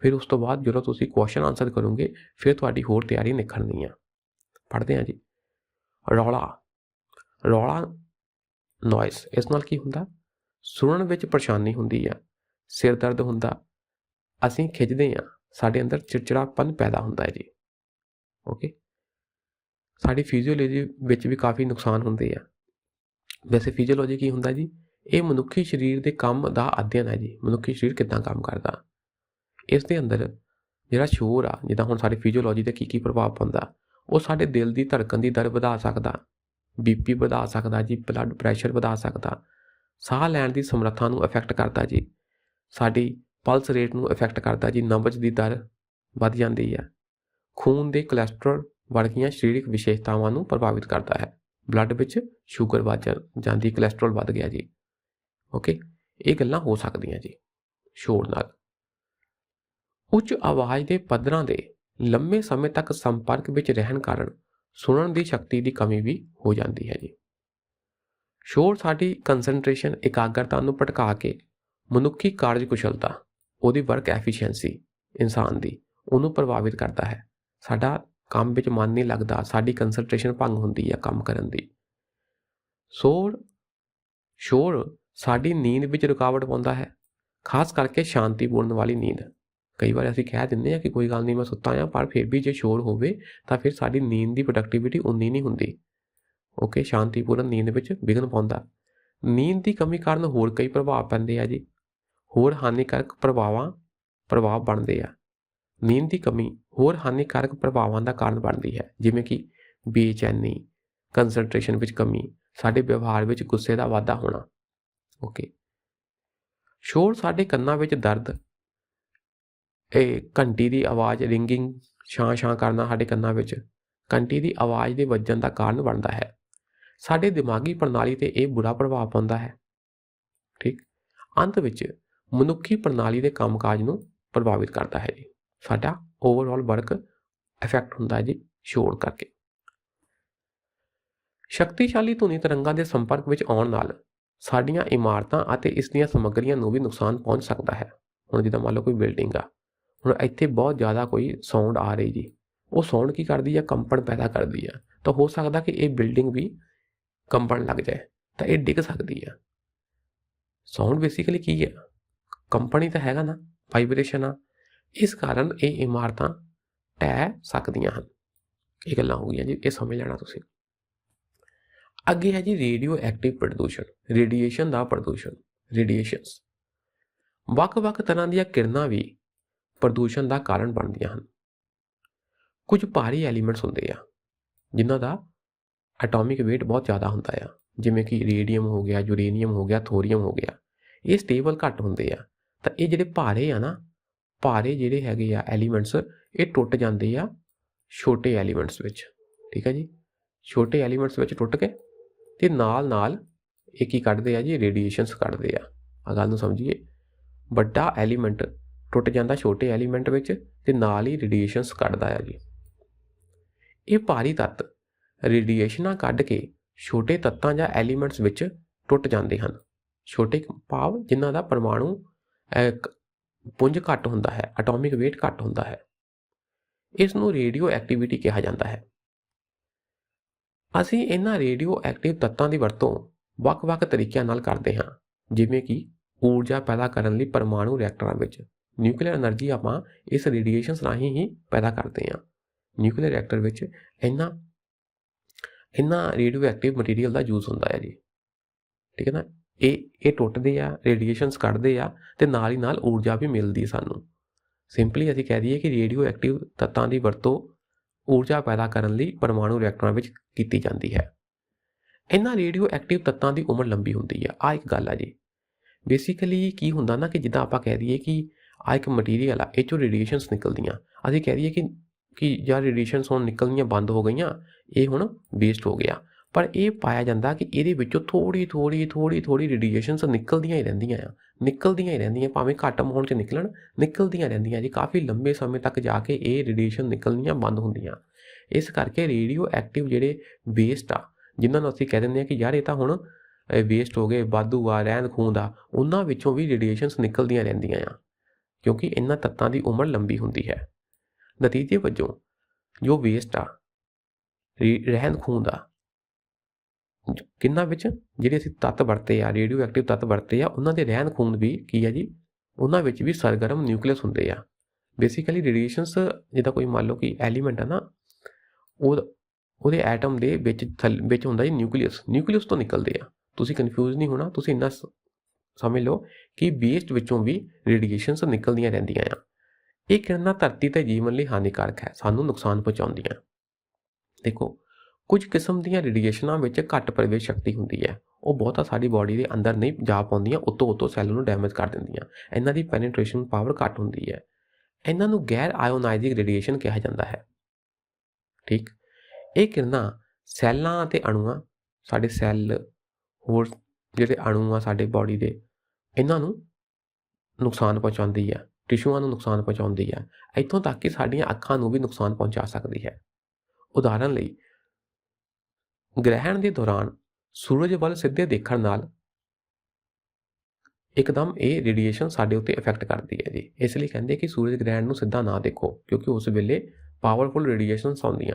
ਫਿਰ ਉਸ ਤੋਂ ਬਾਅਦ ਜਦੋਂ ਤੁਸੀਂ ਕੁਐਸਚਨ ਆਨਸਰ ਕਰੋਗੇ ਫਿਰ ਤੁਹਾਡੀ ਹੋਰ ਤਿਆਰੀ ਨਿਖਰਨੀ ਆ। ਪੜ੍ਹਦੇ ਹਾਂ ਜੀ। ਰੌਲਾ ਨੋਇਸ, ਇਸ ਨਾਲ ਕੀ ਹੁੰਦਾ? ਸੁਣਨ ਵਿੱਚ ਪਰੇਸ਼ਾਨੀ ਹੁੰਦੀ ਆ, ਸਿਰ ਦਰਦ ਹੁੰਦਾ, ਅਸੀਂ ਖਿੱਚਦੇ ਹਾਂ, ਸਾਡੇ ਅੰਦਰ ਚਿੜਚਿੜਾਪਨ ਪੈਦਾ ਹੁੰਦਾ ਹੈ ਜੀ। ਓਕੇ, ਸਾਡੀ ਫਿਜ਼ੀਓਲੋਜੀ ਵਿੱਚ ਵੀ ਕਾਫੀ ਨੁਕਸਾਨ ਹੁੰਦੇ ਆ। ਵੈਸੇ ਫਿਜ਼ੀਓਲੋਜੀ ਕੀ ਹੁੰਦਾ ਜੀ? ਇਹ ਮਨੁੱਖੀ ਸਰੀਰ ਦੇ ਕੰਮ ਦਾ ਅਧਿਐਨ ਹੈ ਜੀ, ਮਨੁੱਖੀ ਸਰੀਰ ਕਿੱਦਾਂ ਕੰਮ ਕਰਦਾ। ਇਸ ਦੇ ਅੰਦਰ ਜਿਹੜਾ ਸ਼ੋਰ ਆ, ਜਿੱਦਾਂ ਹੁਣ ਸਾਡੀ ਫਿਜ਼ੀਓਲੋਜੀ 'ਤੇ ਕੀ ਕੀ ਪ੍ਰਭਾਵ ਪਾਉਂਦਾ, ਉਹ ਸਾਡੇ ਦਿਲ ਦੀ ਧੜਕਣ ਦੀ ਦਰ ਵਧਾ ਸਕਦਾ, BP ਵਧਾ ਸਕਦਾ ਜੀ, ਬਲੱਡ ਪ੍ਰੈਸ਼ਰ ਵਧਾ ਸਕਦਾ, ਸਾਹ ਲੈਣ ਦੀ ਸਮਰੱਥਾ ਨੂੰ ਇਫੈਕਟ ਕਰਦਾ ਜੀ, ਸਾਡੀ ਪਲਸ ਰੇਟ ਨੂੰ ਇਫੈਕਟ ਕਰਦਾ ਜੀ, ਨਬਜ਼ ਦੀ ਦਰ ਵੱਧ ਜਾਂਦੀ ਹੈ, ਖੂਨ ਦੇ ਕੋਲੈਸਟਰੋਲ ਵਰਗੀਆਂ ਸਰੀਰਕ ਵਿਸ਼ੇਸ਼ਤਾਵਾਂ ਨੂੰ ਪ੍ਰਭਾਵਿਤ ਕਰਦਾ ਹੈ, ਬਲੱਡ ਵਿੱਚ ਸ਼ੂਗਰ ਵੱਧ ਜਾਂਦੀ, ਕੋਲੈਸਟਰੋਲ ਵੱਧ ਗਿਆ ਜੀ। ਓਕੇ, ਇਹ ਗੱਲਾਂ ਹੋ ਸਕਦੀਆਂ ਜੀ ਸ਼ੋਰ ਨਾਲ। ਉੱਚ ਆਵਾਜ਼ ਦੇ ਪੱਧਰਾਂ ਦੇ ਲੰਮੇ ਸਮੇਂ ਤੱਕ ਸੰਪਰਕ ਵਿੱਚ ਰਹਿਣ ਕਾਰਨ ਸੁਣਨ ਦੀ ਸ਼ਕਤੀ ਦੀ ਕਮੀ ਵੀ ਹੋ ਜਾਂਦੀ ਹੈ ਜੀ। ਸ਼ੋਰ ਸਾਡੀ ਕੰਸੈਂਟਰੇਸ਼ਨ, ਇਕਾਗਰਤਾ ਨੂੰ ਭਟਕਾ ਕੇ ਮਨੁੱਖੀ ਕਾਰਜਕੁਸ਼ਲਤਾ, ਉਹਦੀ ਵਰਕ ਐਫੀਸ਼ੀਐਂਸੀ ਇਨਸਾਨ ਦੀ, ਉਹਨੂੰ ਪ੍ਰਭਾਵਿਤ ਕਰਦਾ ਹੈ। ਸਾਡਾ ਕੰਮ ਵਿੱਚ ਮਨ ਨਹੀਂ ਲੱਗਦਾ, ਸਾਡੀ ਕੰਸੈਂਟਰੇਸ਼ਨ ਭੰਗ ਹੁੰਦੀ ਹੈ ਕੰਮ ਕਰਨ ਦੀ। ਸ਼ੋਰ ਸਾਡੀ ਨੀਂਦ ਵਿੱਚ ਰੁਕਾਵਟ ਪਾਉਂਦਾ ਹੈ, ਖਾਸ ਕਰਕੇ ਸ਼ਾਂਤੀਪੂਰਨ ਵਾਲੀ ਨੀਂਦ। ਕਈ ਵਾਰ ਅਸੀਂ ਕਹਿ ਦਿੰਦੇ ਹਾਂ ਕਿ ਕੋਈ ਗੱਲ ਨਹੀਂ ਮੈਂ ਸੁੱਤਾ ਹਾਂ, ਪਰ ਫਿਰ ਵੀ ਜੇ ਸ਼ੋਰ ਹੋਵੇ ਤਾਂ ਫਿਰ ਸਾਡੀ ਨੀਂਦ ਦੀ ਪ੍ਰੋਡਕਟਿਵਿਟੀ ਉਨੀ ਨਹੀਂ ਹੁੰਦੀ। ਓਕੇ, ਸ਼ਾਂਤੀਪੂਰਨ ਨੀਂਦ ਵਿੱਚ ਵਿਘਨ ਪਾਉਂਦਾ। ਨੀਂਦ ਦੀ ਕਮੀ ਕਾਰਨ ਹੋਰ ਕਈ ਪ੍ਰਭਾਵ ਪੈਂਦੇ ਆ ਜੀ, ਹੋਰ ਹਾਨੀਕਾਰਕ ਪ੍ਰਭਾਵ ਬਣਦੇ ਆ। ਨੀਂਦ ਦੀ ਕਮੀ ਹੋਰ ਹਾਨੀਕਾਰਕ ਪ੍ਰਭਾਵਾਂ ਦਾ ਕਾਰਨ ਬਣਦੀ ਹੈ, ਜਿਵੇਂ ਕਿ ਬੇਚੈਨੀ, ਕੰਸੈਂਟਰੇਸ਼ਨ ਵਿੱਚ ਕਮੀ, ਸਾਡੇ ਵਿਵਹਾਰ ਵਿੱਚ ਗੁੱਸੇ ਦਾ ਵਾਧਾ ਹੋਣਾ। ਓਕੇ, ਸ਼ੋਰ ਸਾਡੇ ਕੰਨਾਂ ਵਿੱਚ ਦਰਦ, ਇਹ ਘੰਟੀ ਦੀ ਆਵਾਜ਼, ਰਿੰਗਿੰਗ, ਛਾਂ ਕਰਨਾ ਸਾਡੇ ਕੰਨਾਂ ਵਿੱਚ, ਘੰਟੀ ਦੀ ਆਵਾਜ਼ ਦੇ ਵੱਜਣ ਦਾ ਕਾਰਨ ਬਣਦਾ ਹੈ। ਸਾਡੇ ਦਿਮਾਗੀ ਪ੍ਰਣਾਲੀ 'ਤੇ ਇਹ ਬੁਰਾ ਪ੍ਰਭਾਵ ਪਾਉਂਦਾ ਹੈ। ਠੀਕ, ਅੰਤ ਵਿੱਚ ਮਨੁੱਖੀ ਪ੍ਰਣਾਲੀ ਦੇ ਕੰਮਕਾਜ ਨੂੰ ਪ੍ਰਭਾਵਿਤ ਕਰਦਾ ਹੈ ਜੀ। ਸਾਡਾ ਓਵਰਆਲ ਵਰਕ ਇਫੈਕਟ ਹੁੰਦਾ ਹੈ ਜੀ ਸ਼ੋਰ ਕਰਕੇ। ਸ਼ਕਤੀਸ਼ਾਲੀ ਧੁਨੀ ਤਰੰਗਾਂ ਦੇ ਸੰਪਰਕ ਵਿੱਚ ਆਉਣ ਨਾਲ ਸਾਡੀਆਂ ਇਮਾਰਤਾਂ ਅਤੇ ਇਸ ਦੀਆਂ ਸਮੱਗਰੀਆਂ ਨੂੰ ਵੀ ਨੁਕਸਾਨ ਪਹੁੰਚ ਸਕਦਾ ਹੈ। ਹੁਣ ਜਿੱਦਾਂ ਮੰਨ ਲਓ ਕੋਈ ਬਿਲਡਿੰਗ ਆ, ਹੁਣ ਇੱਥੇ ਬਹੁਤ ਜ਼ਿਆਦਾ ਕੋਈ ਸਾਊਂਡ ਆ ਰਹੀ ਜੀ, ਉਹ ਸਾਊਂਡ ਕੀ ਕਰਦੀ ਆ? ਕੰਪਨ ਪੈਦਾ ਕਰਦੀ ਆ, ਤਾਂ ਹੋ ਸਕਦਾ ਕਿ ਇਹ ਬਿਲਡਿੰਗ ਵੀ ਕੰਪਨ ਲੱਗ ਜਾਏ, ਤਾਂ ਇਹ ਡਿੱਗ ਸਕਦੀ ਆ। ਸਾਊਂਡ ਬੇਸਿਕਲੀ ਕੀ ਹੈ? ਕੰਪਨ ਹੀ ਤਾਂ ਹੈਗਾ ਨਾ, ਵਾਈਬ੍ਰੇਸ਼ਨ ਆ। ਇਸ ਕਾਰਨ ਇਹ ਇਮਾਰਤਾਂ ਢਹਿ ਸਕਦੀਆਂ ਹਨ। ਇਹ ਗੱਲਾਂ ਹੋ ਗਈਆਂ ਜੀ, ਇਹ ਸਮਝ ਲੈਣਾ ਤੁਸੀਂ। ਅੱਗੇ ਹੈ ਜੀ ਰੇਡੀਓ ਐਕਟਿਵ ਪ੍ਰਦੂਸ਼ਣ, ਰੇਡੀਏਸ਼ਨ ਦਾ ਪ੍ਰਦੂਸ਼ਣ। ਰੇਡੀਏਸ਼ਨਸ ਵੱਖ-ਵੱਖ ਤਰ੍ਹਾਂ ਦੀਆਂ ਕਿਰਨਾਂ ਵੀ ਪ੍ਰਦੂਸ਼ਣ ਦਾ ਕਾਰਨ ਬਣਦੀਆਂ ਹਨ। ਕੁਝ ਭਾਰੀ ਐਲੀਮੈਂਟਸ ਹੁੰਦੇ ਆ ਜਿਨ੍ਹਾਂ ਦਾ ਐਟੋਮਿਕ ਵੇਟ ਬਹੁਤ ਜ਼ਿਆਦਾ ਹੁੰਦਾ ਆ, ਜਿਵੇਂ ਕਿ ਰੇਡੀਅਮ ਹੋ ਗਿਆ, ਯੂਰੇਨੀਅਮ ਹੋ ਗਿਆ, ਥੋਰੀਅਮ ਹੋ ਗਿਆ। ਇਹ ਸਟੇਬਲ ਘੱਟ ਹੁੰਦੇ ਆ, ਤਾਂ ਇਹ ਜਿਹੜੇ ਭਾਰੇ ਆ ਨਾ, ਭਾਰੇ ਜਿਹੜੇ ਹੈਗੇ ਆ ਐਲੀਮੈਂਟਸ, ਇਹ ਟੁੱਟ ਜਾਂਦੇ ਆ ਛੋਟੇ ਐਲੀਮੈਂਟਸ ਵਿੱਚ। ਠੀਕ ਹੈ ਜੀ, ਛੋਟੇ ਐਲੀਮੈਂਟਸ ਵਿੱਚ ਟੁੱਟ ਕੇ ਤੇ ਨਾਲ ਇਹ ਕੀ ਕੱਢਦੇ ਆ ਜੀ? ਰੇਡੀਏਸ਼ਨਸ ਕੱਢਦੇ ਆ। ਆ ਗੱਲ ਨੂੰ ਸਮਝੀਏ, ਵੱਡਾ ਐਲੀਮੈਂਟ ਟੁੱਟ ਜਾਂਦਾ ਛੋਟੇ ਐਲੀਮੈਂਟ ਵਿੱਚ ਤੇ ਨਾਲ ਹੀ ਰੇਡੀਏਸ਼ਨਸ ਕੱਢਦਾ ਆ ਜੀ। ਇਹ ਭਾਰੀ ਤੱਤ ਰੇਡੀਏਸ਼ਨਾਂ ਕੱਢ ਕੇ ਛੋਟੇ ਤੱਤਾਂ ਜਾਂ ਐਲੀਮੈਂਟਸ ਵਿੱਚ ਟੁੱਟ ਜਾਂਦੇ ਹਨ। ਛੋਟੇ ਭਾਵ ਜਿਨ੍ਹਾਂ ਦਾ ਪਰਮਾਣੂ ਪੁੰਜ ਘੱਟ ਹੁੰਦਾ ਹੈ, ਐਟੋਮਿਕ ਵੇਟ ਘੱਟ ਹੁੰਦਾ ਹੈ। ਇਸ ਨੂੰ ਰੇਡੀਓ ਐਕਟੀਵਿਟੀ ਕਿਹਾ ਜਾਂਦਾ ਹੈ। ਅਸੀਂ ਇਹਨਾਂ ਰੇਡੀਓ ਐਕਟਿਵ ਤੱਤਾਂ ਦੀ ਵਰਤੋਂ ਵੱਖ-ਵੱਖ ਤਰੀਕਿਆਂ ਨਾਲ ਕਰਦੇ ਹਾਂ, ਜਿਵੇਂ ਕਿ ਊਰਜਾ ਪੈਦਾ ਕਰਨ ਲਈ ਪਰਮਾਣੂ ਰਿਐਕਟਰਾਂ ਵਿੱਚ। ਨਿਊਕਲੀਅਰ એનર્ਜੀ ਆਪਾਂ ਇਸ ਰੇਡੀਏਸ਼ਨਸ ਰਾਹੀਂ ਹੀ ਪੈਦਾ ਕਰਦੇ ਹਾਂ। ਨਿਊਕਲੀਅਰ ਰਿਐਕਟਰ ਵਿੱਚ ਇਹਨਾਂ ਰੇਡੀਓ ਐਕਟਿਵ ਮਟੀਰੀਅਲ ਦਾ ਯੂਜ਼ ਹੁੰਦਾ ਹੈ ਜੀ, ਠੀਕ ਹੈ ਨਾ। ਇਹ ਟੁੱਟਦੇ ਆ, ਰੇਡੀਏਸ਼ਨਸ ਕੱਢਦੇ ਆ ਅਤੇ ਨਾਲ ਹੀ ਨਾਲ ਊਰਜਾ ਵੀ ਮਿਲਦੀ ਸਾਨੂੰ। ਸਿੰਪਲੀ ਅਸੀਂ ਕਹਿ ਦਈਏ ਕਿ ਰੇਡੀਓ ਐਕਟਿਵ ਤੱਤਾਂ ਦੀ ਵਰਤੋਂ ਊਰਜਾ ਪੈਦਾ ਕਰਨ ਲਈ ਪਰਮਾਣੂ ਰਿਐਕਟਰਾਂ ਵਿੱਚ ਕੀਤੀ ਜਾਂਦੀ ਹੈ। ਇਹਨਾਂ ਰੇਡੀਓ ਐਕਟਿਵ ਤੱਤਾਂ ਦੀ ਉਮਰ ਲੰਬੀ ਹੁੰਦੀ ਆ। ਆਹ ਇੱਕ ਗੱਲ ਆ ਜੀ। ਬੇਸਿਕਲੀ ਕੀ ਹੁੰਦਾ ਨਾ ਕਿ ਜਿੱਦਾਂ ਆਪਾਂ ਕਹਿ ਦਈਏ ਕਿ ਆਹ ਇੱਕ ਮਟੀਰੀਅਲ ਆ, ਇਹ 'ਚੋਂ ਰੇਡੀਏਸ਼ਨਸ ਨਿਕਲਦੀਆਂ। ਅਸੀਂ ਕਹਿ ਦਈਏ ਕਿ ਯਾਰ ਰੇਡੀਏਸ਼ਨਸ ਹੁਣ ਨਿਕਲਣੀਆਂ ਬੰਦ ਹੋ ਗਈਆਂ, ਇਹ ਹੁਣ ਵੇਸਟ ਹੋ ਗਿਆ। ਪਰ ਇਹ ਪਾਇਆ ਜਾਂਦਾ ਕਿ ਇਹਦੇ ਵਿੱਚੋਂ ਥੋੜ੍ਹੀ ਰੇਡੀਏਸ਼ਨਸ ਨਿਕਲਦੀਆਂ ਹੀ ਰਹਿੰਦੀਆਂ, ਭਾਵੇਂ ਘੱਟ ਅਮਾਊਂਟ 'ਚ ਨਿਕਲਦੀਆਂ ਰਹਿੰਦੀਆਂ ਜੀ। ਕਾਫੀ ਲੰਬੇ ਸਮੇਂ ਤੱਕ ਜਾ ਕੇ ਇਹ ਰੇਡੀਏਸ਼ਨ ਨਿਕਲਣੀਆਂ ਬੰਦ ਹੁੰਦੀਆਂ। ਇਸ ਕਰਕੇ ਰੇਡੀਓ ਐਕਟਿਵ ਜਿਹੜੇ ਵੇਸਟ ਆ, ਜਿਨ੍ਹਾਂ ਨੂੰ ਅਸੀਂ ਕਹਿ ਦਿੰਦੇ ਹਾਂ ਕਿ ਯਾਰ ਇਹ ਤਾਂ ਹੁਣ ਵੇਸਟ ਹੋ ਗਏ, ਵਾਧੂ ਆ, ਰਹਿੰਦ ਖੂੰਹਦ ਆ, ਉਹਨਾਂ ਵਿੱਚੋਂ ਵੀ ਰੇਡੀਏਸ਼ਨਸ ਨਿਕਲਦੀਆਂ ਰਹਿੰਦੀਆਂ ਆ, ਕਿਉਂਕਿ ਇਹਨਾਂ ਤੱਤਾਂ ਦੀ ਉਮਰ ਲੰਬੀ ਹੁੰਦੀ ਹੈ। ਨਤੀਜੇ ਵਜੋਂ ਜੋ ਵੇਸਟ ਆ, ਰਹਿੰਦ ਖੂੰਹਦ ਆ, ਕਿੰਨਾਂ ਵਿੱਚ ਜਿਹੜੇ ਅਸੀਂ ਤੱਤ ਵਰਤੇ ਆ, ਰੇਡੀਓ ਐਕਟਿਵ ਤੱਤ ਵਰਤੇ ਆ, ਉਹਨਾਂ ਦੇ ਰਹਿੰਦ ਖੂੰਹਦ ਵੀ ਕੀ ਆ ਜੀ, ਉਹਨਾਂ ਵਿੱਚ ਵੀ ਸਰਗਰਮ ਨਿਊਕਲੀਅਸ ਹੁੰਦੇ ਆ। ਬੇਸਿਕਲੀ ਰੇਡੀਏਸ਼ਨਸ ਜਿੱਦਾਂ ਕੋਈ ਮੰਨ ਲਓ ਕਿ ਐਲੀਮੈਂਟ ਆ ਨਾ, ਉਹਦੇ ਐਟਮ ਦੇ ਵਿੱਚ ਹੁੰਦਾ ਜੀ ਨਿਊਕਲੀਅਸ ਤੋਂ ਨਿਕਲਦੇ ਆ। ਤੁਸੀਂ ਕਨਫਿਊਜ਼ ਨਹੀਂ ਹੋਣਾ, ਤੁਸੀਂ ਇੰਨਾ ਸਮਝ ਲਓ ਕਿ ਵੇਸਟ ਵਿੱਚੋਂ ਵੀ ਰੇਡੀਏਸ਼ਨਸ ਨਿਕਲਦੀਆਂ ਰਹਿੰਦੀਆਂ ਆ। ਇਹ ਕਿਰਨਾਂ ਧਰਤੀ 'ਤੇ ਜੀਵਨ ਲਈ ਹਾਨੀਕਾਰਕ ਹੈ, ਸਾਨੂੰ ਨੁਕਸਾਨ ਪਹੁੰਚਾਉਂਦੀਆਂ। ਦੇਖੋ, ਕੁਝ ਕਿਸਮ ਦੀਆਂ ਰੇਡੀਏਸ਼ਨਾਂ ਵਿੱਚ ਘੱਟ ਪ੍ਰਵੇਸ਼ ਸ਼ਕਤੀ ਹੁੰਦੀ ਹੈ, ਉਹ ਬਹੁਤਾ ਸਾਡੀ ਬਾਡੀ ਦੇ ਅੰਦਰ ਨਹੀਂ ਜਾ ਪਾਉਂਦੀਆਂ, ਉੱਤੋਂ ਸੈੱਲ ਨੂੰ ਡੈਮੇਜ ਕਰ ਦਿੰਦੀਆਂ। ਇਹਨਾਂ ਦੀ ਪੈਨੀਟ੍ਰੇਸ਼ਨ ਪਾਵਰ ਘੱਟ ਹੁੰਦੀ ਹੈ। ਇਹਨਾਂ ਨੂੰ ਗੈਰ ਆਇਓਨਾਈਜ਼ਿੰਗ ਰੇਡੀਏਸ਼ਨ ਕਿਹਾ ਜਾਂਦਾ ਹੈ। ਠੀਕ, ਇਹ ਕਿਰਨਾਂ ਸੈੱਲਾਂ ਅਤੇ ਅਣੂਆਂ, ਸਾਡੇ ਸੈੱਲ, ਹੋਰ ਜਿਹੜੇ ਅਣੂ ਆ ਸਾਡੇ ਬਾਡੀ ਦੇ, ਇਹਨਾਂ ਨੂੰ ਨੁਕਸਾਨ ਪਹੁੰਚਾਉਂਦੀ ਆ, ਟਿਸ਼ੂਆਂ ਨੂੰ ਨੁਕਸਾਨ ਪਹੁੰਚਾਉਂਦੀ ਆ, ਇੱਥੋਂ ਤੱਕ ਕਿ ਸਾਡੀਆਂ ਅੱਖਾਂ ਨੂੰ ਵੀ ਨੁਕਸਾਨ ਪਹੁੰਚਾ ਸਕਦੀ ਹੈ। ਉਦਾਹਰਨ ਲਈ, ਗ੍ਰਹਿਣ ਦੇ ਦੌਰਾਨ ਸੂਰਜ ਵੱਲ ਸਿੱਧੇ ਦੇਖਣ ਨਾਲ ਇੱਕਦਮ ਇਹ ਰੇਡੀਏਸ਼ਨ ਸਾਡੇ ਉੱਤੇ ਇਫੈਕਟ ਕਰਦੀ ਹੈ ਜੀ। ਇਸ ਲਈ ਕਹਿੰਦੇ ਕਿ ਸੂਰਜ ਗ੍ਰਹਿਣ ਨੂੰ ਸਿੱਧਾ ਨਾ ਦੇਖੋ, ਕਿਉਂਕਿ ਉਸ ਵੇਲੇ ਪਾਵਰਫੁਲ ਰੇਡੀਏਸ਼ਨਸ ਆਉਂਦੀਆਂ।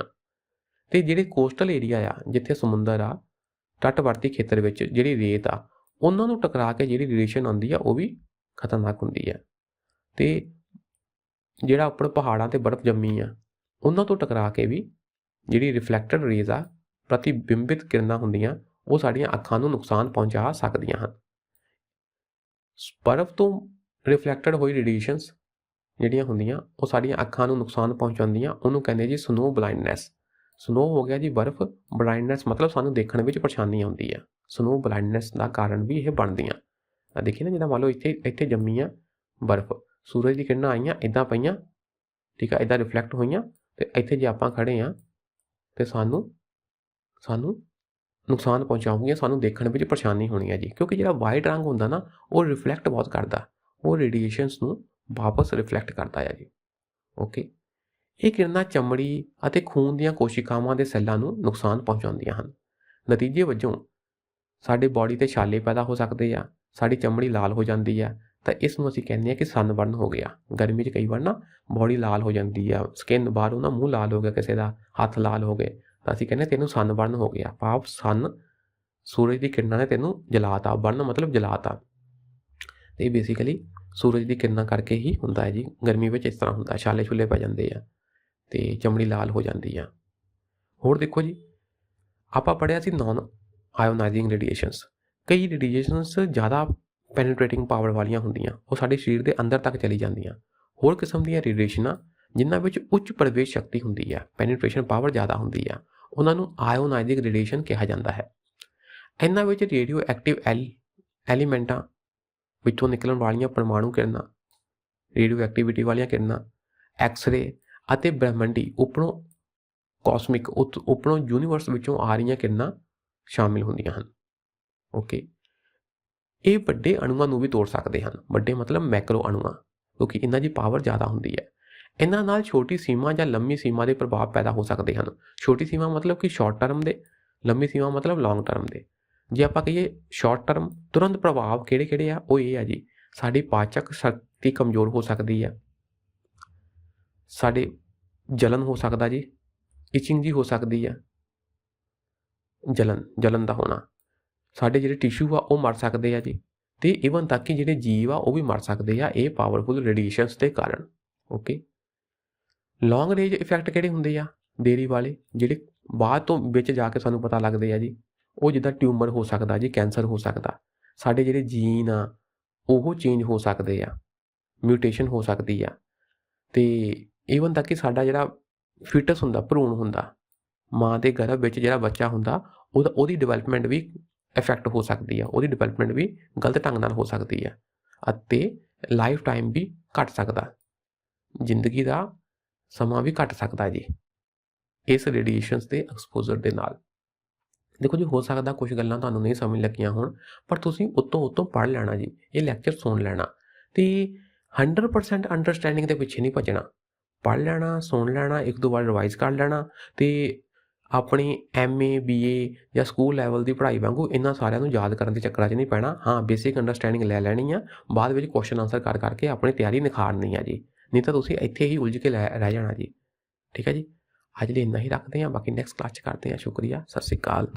ਅਤੇ ਜਿਹੜੇ ਕੋਸਟਲ ਏਰੀਆ ਆ, ਜਿੱਥੇ ਸਮੁੰਦਰ ਆ, ਤੱਟਵਰਤੀ ਖੇਤਰ ਵਿੱਚ ਜਿਹੜੀ ਰੇਤ ਆ, ਉਹਨਾਂ ਨੂੰ ਟਕਰਾ ਕੇ ਜਿਹੜੀ ਰੇਡੀਏਸ਼ਨ ਆਉਂਦੀ ਆ, ਉਹ ਵੀ ਖਤਰਨਾਕ ਹੁੰਦੀ ਹੈ। ਅਤੇ ਜਿਹੜਾ ਉੱਪਰ ਪਹਾੜਾਂ 'ਤੇ ਬਰਫ਼ ਜੰਮੀ ਆ, ਉਹਨਾਂ ਤੋਂ ਟਕਰਾ ਕੇ ਵੀ ਜਿਹੜੀ ਰਿਫਲੈਕਟਡ ਰੇਜ਼ ਆ, ਪ੍ਰਤੀਬਿੰਬਿਤ ਕਿਰਨਾਂ ਹੁੰਦੀਆਂ, ਉਹ ਸਾਡੀਆਂ ਅੱਖਾਂ ਨੂੰ ਨੁਕਸਾਨ ਪਹੁੰਚਾ ਸਕਦੀਆਂ ਹਨ। ਬਰਫ਼ ਤੋਂ ਰਿਫਲੈਕਟਡ ਹੋਈ ਰੇਡੀਏਸ਼ਨਸ ਜਿਹੜੀਆਂ ਹੁੰਦੀਆਂ, ਉਹ ਸਾਡੀਆਂ ਅੱਖਾਂ ਨੂੰ ਨੁਕਸਾਨ ਪਹੁੰਚਾਉਂਦੀਆਂ। ਉਹਨੂੰ ਕਹਿੰਦੇ ਜੀ ਸਨੋ ਬਲਾਈਂਡਨੈਸ। ਸਨੋ ਹੋ ਗਿਆ ਜੀ ਬਰਫ਼, ਬਲਾਈਂਡਨੈਸ ਮਤਲਬ ਸਾਨੂੰ ਦੇਖਣ ਵਿੱਚ ਪਰੇਸ਼ਾਨੀ ਆਉਂਦੀ ਆ। ਸਨੋ ਬਲਾਈਂਡਨੈਸ ਦਾ ਕਾਰਨ ਵੀ ਇਹ ਬਣਦੀਆਂ। ਦੇਖੀਏ ਨਾ, ਜਿੱਦਾਂ ਮੰਨ ਲਓ ਇੱਥੇ ਜੰਮੀ ਆ ਬਰਫ਼, ਸੂਰਜ ਦੀ ਕਿਰਨਾਂ ਆਈਆਂ, ਇੱਦਾਂ ਪਈਆਂ, ਠੀਕ ਆ, ਇੱਦਾਂ ਰਿਫਲੈਕਟ ਹੋਈਆਂ, ਅਤੇ ਇੱਥੇ ਜੇ ਆਪਾਂ ਖੜ੍ਹੇ ਹਾਂ ਅਤੇ ਸਾਨੂੰ ਨੁਕਸਾਨ ਪਹੁੰਚਾਉਂਗੀਆਂ, ਸਾਨੂੰ ਦੇਖਣ ਵਿੱਚ ਪਰੇਸ਼ਾਨੀ ਹੋਣੀ ਹੈ ਜੀ। ਕਿਉਂਕਿ ਜਿਹੜਾ ਵਾਈਟ ਰੰਗ ਹੁੰਦਾ ਨਾ, ਉਹ ਰਿਫਲੈਕਟ ਬਹੁਤ ਕਰਦਾ, ਉਹ ਰੇਡੀਏਸ਼ਨਸ ਨੂੰ ਵਾਪਸ ਰਿਫਲੈਕਟ ਕਰਦਾ ਹੈ ਜੀ। ਓਕੇ, ਇਹ ਕਿਰਨਾਂ ਚਮੜੀ ਅਤੇ ਖੂਨ ਦੀਆਂ ਕੋਸ਼ਿਕਾਵਾਂ ਦੇ ਸੈੱਲਾਂ ਨੂੰ ਨੁਕਸਾਨ ਪਹੁੰਚਾਉਂਦੀਆਂ ਹਨ। ਨਤੀਜੇ ਵਜੋਂ ਸਾਡੇ ਬਾਡੀ 'ਤੇ ਛਾਲੇ ਪੈਦਾ ਹੋ ਸਕਦੇ ਆ, ਸਾਡੀ ਚਮੜੀ ਲਾਲ ਹੋ ਜਾਂਦੀ ਆ, ਤਾਂ ਇਸ ਨੂੰ ਅਸੀਂ ਕਹਿੰਦੇ ਹਾਂ ਕਿ ਸਨਬਰਨ ਹੋ ਗਿਆ। ਗਰਮੀ 'ਚ ਕਈ ਵਾਰ ਨਾ ਬਾਡੀ ਲਾਲ ਹੋ ਜਾਂਦੀ ਆ, ਸਕਿਨ ਬਾਹਰੋਂ ਨਾ, ਮੂੰਹ ਲਾਲ ਹੋ ਗਿਆ ਕਿਸੇ ਦਾ, ਹੱਥ ਲਾਲ ਹੋ ਗਏ, ਤਾਂ ਅਸੀਂ ਕਹਿੰਦੇ ਤੈਨੂੰ ਸਨਬਰਨ ਹੋ ਗਿਆ। ਭਾਵ ਸੂਰਜ ਦੀ ਕਿਰਨਾਂ ਨੇ ਤੈਨੂੰ ਜਲਾਤਾ, ਬਰਨ ਮਤਲਬ ਜਲਾਤਾ। ਅਤੇ ਬੇਸਿਕਲੀ ਸੂਰਜ ਦੀ ਕਿਰਨਾਂ ਕਰਕੇ ਹੀ ਹੁੰਦਾ ਹੈ ਜੀ। ਗਰਮੀ ਵਿੱਚ ਇਸ ਤਰ੍ਹਾਂ ਹੁੰਦਾ, ਛਾਲੇ ਛੁਲੇ ਪੈ ਜਾਂਦੇ ਆ ਅਤੇ ਚਮੜੀ ਲਾਲ ਹੋ ਜਾਂਦੀ ਆ। ਹੋਰ ਦੇਖੋ ਜੀ, ਆਪਾਂ ਪੜ੍ਹਿਆ ਸੀ ਨੋਨ ਆਇਓਨਾਈਜ਼ਿੰਗ ਰੇਡੀਏਸ਼ਨਸ। ਕਈ ਰੇਡੀਏਸ਼ਨਸ ਜ਼ਿਆਦਾ ਪੈਨੀਟ੍ਰੇਟਿੰਗ ਪਾਵਰ ਵਾਲੀਆਂ ਹੁੰਦੀਆਂ, ਉਹ ਸਾਡੇ ਸਰੀਰ ਦੇ ਅੰਦਰ ਤੱਕ ਚਲੀ ਜਾਂਦੀਆਂ। ਹੋਰ ਕਿਸਮ ਦੀਆਂ ਰੇਡੀਏਸ਼ਨਾਂ ਜਿਨ੍ਹਾਂ ਵਿੱਚ ਉੱਚ ਪ੍ਰਵੇਸ਼ ਸ਼ਕਤੀ ਹੁੰਦੀ ਆ, ਪੈਨੀਟ੍ਰੇਸ਼ਨ ਪਾਵਰ ਜ਼ਿਆਦਾ ਹੁੰਦੀ ਆ, ਉਹਨਾਂ ਨੂੰ ਆਇਓਨਾਈਜ਼ਿੰਗ ਰੇਡੀਏਸ਼ਨ ਕਿਹਾ ਜਾਂਦਾ ਹੈ। ਇਹਨਾਂ ਵਿੱਚ ਰੇਡੀਓ ਐਕਟਿਵ ਐਲੀਮੈਂਟਾਂ ਵਿੱਚੋਂ ਨਿਕਲਣ ਵਾਲੀਆਂ ਪਰਮਾਣੂ ਕਿਰਨਾਂ, ਰੇਡੀਓ ਐਕਟੀਵਿਟੀ ਵਾਲੀਆਂ ਕਿਰਨਾਂ, ਐਕਸਰੇ ਅਤੇ ਬ੍ਰਹਿਮੰਡੀ ਉੱਪਰੋਂ ਕਾਸਮਿਕ ਉੱਪਰੋਂ ਯੂਨੀਵਰਸ ਵਿੱਚੋਂ ਆ ਰਹੀਆਂ ਕਿਰਨਾਂ ਸ਼ਾਮਿਲ ਹੁੰਦੀਆਂ ਹਨ। ਓਕੇ, ਇਹ ਵੱਡੇ ਅਣੂਆਂ ਨੂੰ ਵੀ ਤੋੜ ਸਕਦੇ ਹਨ। ਵੱਡੇ ਮਤਲਬ ਮੈਕਰੋ ਅਣੂਆਂ, ਕਿਉਂਕਿ ਇਹਨਾਂ ਦੀ ਪਾਵਰ ਜ਼ਿਆਦਾ ਹੁੰਦੀ ਹੈ। ਇਹਨਾਂ ਨਾਲ ਛੋਟੀ ਸੀਮਾ ਜਾਂ ਲੰਮੀ ਸੀਮਾ ਦੇ ਪ੍ਰਭਾਵ ਪੈਦਾ ਹੋ ਸਕਦੇ ਹਨ। ਛੋਟੀ ਸੀਮਾ ਮਤਲਬ ਕਿ ਸ਼ਾਰਟ ਟਰਮ ਦੇ, ਲੰਮੀ ਸੀਮਾ ਮਤਲਬ ਲੌਂਗ ਟਰਮ ਦੇ। ਜੇ ਆਪਾਂ ਕਹੀਏ ਸ਼ਾਰਟ ਟਰਮ ਤੁਰੰਤ ਪ੍ਰਭਾਵ ਕਿਹੜੇ ਆ, ਉਹ ਇਹ ਆ ਜੀ, ਸਾਡੀ ਪਾਚਕ ਸ਼ਕਤੀ ਕਮਜ਼ੋਰ ਹੋ ਸਕਦੀ ਆ, ਸਾਡੇ ਜਲਨ ਹੋ ਸਕਦਾ ਜੀ, ਇਚਿੰਗ ਜੀ ਹੋ ਸਕਦੀ ਆ, ਜਲਨ ਦਾ ਹੋਣਾ, ਸਾਡੇ ਜਿਹੜੇ ਟਿਸ਼ੂ ਆ ਉਹ ਮਰ ਸਕਦੇ ਆ ਜੀ, ਅਤੇ ਈਵਨ ਤੱਕ ਕਿ ਜਿਹੜੇ ਜੀਵ ਆ ਉਹ ਵੀ ਮਰ ਸਕਦੇ ਆ ਇਹ ਪਾਵਰਫੁਲ ਰੇਡੀਏਸ਼ਨਸ ਦੇ ਕਾਰਨ। ਓਕੇ, ਲੌਂਗ ਰੇਂਜ ਇਫੈਕਟ ਕਿਹੜੇ ਹੁੰਦੇ ਆ, ਦੇਰੀ ਵਾਲੇ, ਜਿਹੜੇ ਬਾਅਦ ਤੋਂ ਵਿੱਚ ਜਾ ਕੇ ਸਾਨੂੰ ਪਤਾ ਲੱਗਦੇ ਆ ਜੀ, ਉਹ ਜਿੱਦਾਂ ਟਿਊਮਰ ਹੋ ਸਕਦਾ ਜੀ, ਕੈਂਸਰ ਹੋ ਸਕਦਾ, ਸਾਡੇ ਜਿਹੜੇ ਜੀਨ ਆ ਉਹ ਚੇਂਜ ਹੋ ਸਕਦੇ ਆ, ਮਿਊਟੇਸ਼ਨ ਹੋ ਸਕਦੀ ਆ, ਅਤੇ ਈਵਨ ਤੱਕ ਕਿ ਸਾਡਾ ਜਿਹੜਾ ਫਿਟਸ ਹੁੰਦਾ, ਭਰੂਣ ਹੁੰਦਾ, ਮਾਂ ਦੇ ਗਰਭ ਵਿੱਚ ਜਿਹੜਾ ਬੱਚਾ ਹੁੰਦਾ ਉਹਦੀ ਡਿਵੈਲਪਮੈਂਟ ਵੀ ਇਫੈਕਟ ਹੋ ਸਕਦੀ ਆ, ਉਹਦੀ ਡਿਵੈਲਪਮੈਂਟ ਵੀ ਗਲਤ ਢੰਗ ਨਾਲ ਹੋ ਸਕਦੀ ਆ, ਅਤੇ ਲਾਈਫ ਟਾਈਮ ਵੀ ਘੱਟ ਸਕਦਾ, ਜ਼ਿੰਦਗੀ ਦਾ ਸਮਾਂ ਵੀ ਘੱਟ ਸਕਦਾ ਜੀ ਇਸ ਰੇਡੀਏਸ਼ਨਸ ਦੇ ਐਕਸਪੋਜ਼ਰ ਦੇ ਨਾਲ। ਦੇਖੋ ਜੀ, ਹੋ ਸਕਦਾ ਕੁਝ ਗੱਲਾਂ ਤੁਹਾਨੂੰ ਨਹੀਂ ਸਮਝ ਲੱਗੀਆਂ ਹੋਣ, ਪਰ ਤੁਸੀਂ ਉੱਤੋਂ ਪੜ੍ਹ ਲੈਣਾ ਜੀ, ਇਹ ਲੈਕਚਰ ਸੁਣ ਲੈਣਾ, ਅਤੇ 100% ਅੰਡਰਸਟੈਂਡਿੰਗ ਦੇ ਪਿੱਛੇ ਨਹੀਂ ਭੱਜਣਾ, ਪੜ੍ਹ ਲੈਣਾ, ਸੁਣ ਲੈਣਾ, ਇੱਕ ਦੋ ਵਾਰ ਰਿਵਾਈਜ਼ ਕਰ ਲੈਣਾ, ਅਤੇ ਆਪਣੀ MA BA ਜਾਂ ਸਕੂਲ ਲੈਵਲ ਦੀ ਪੜ੍ਹਾਈ ਵਾਂਗੂ ਇਹਨਾਂ ਸਾਰਿਆਂ ਨੂੰ ਯਾਦ ਕਰਨ ਦੇ ਚੱਕਰਾਂ 'ਚ ਨਹੀਂ ਪੈਣਾ। ਹਾਂ, ਬੇਸਿਕ ਅੰਡਰਸਟੈਂਡਿੰਗ ਲੈ ਲੈਣੀ ਆ, ਬਾਅਦ ਵਿੱਚ ਕੁਐਸਚਨ ਆਨਸਰ ਕਰਕੇ ਆਪਣੀ ਤਿਆਰੀ ਨਿਖਾਰਨੀ ਆ ਜੀ, ਨਹੀਂ ਤਾਂ ਤੁਸੀਂ ਇੱਥੇ ਹੀ ਉਲਝ ਕੇ ਰਹਿ ਜਾਣਾ ਜੀ। ਠੀਕ ਹੈ ਜੀ, ਅੱਜ ਲਈ ਇੰਨਾ ਹੀ ਰੱਖਦੇ ਹਾਂ, ਬਾਕੀ ਨੈਕਸਟ ਕਲਾਸ 'ਚ ਕਰਦੇ ਹਾਂ। ਸ਼ੁਕਰੀਆ, ਸਤਿ ਸ਼੍ਰੀ ਅਕਾਲ।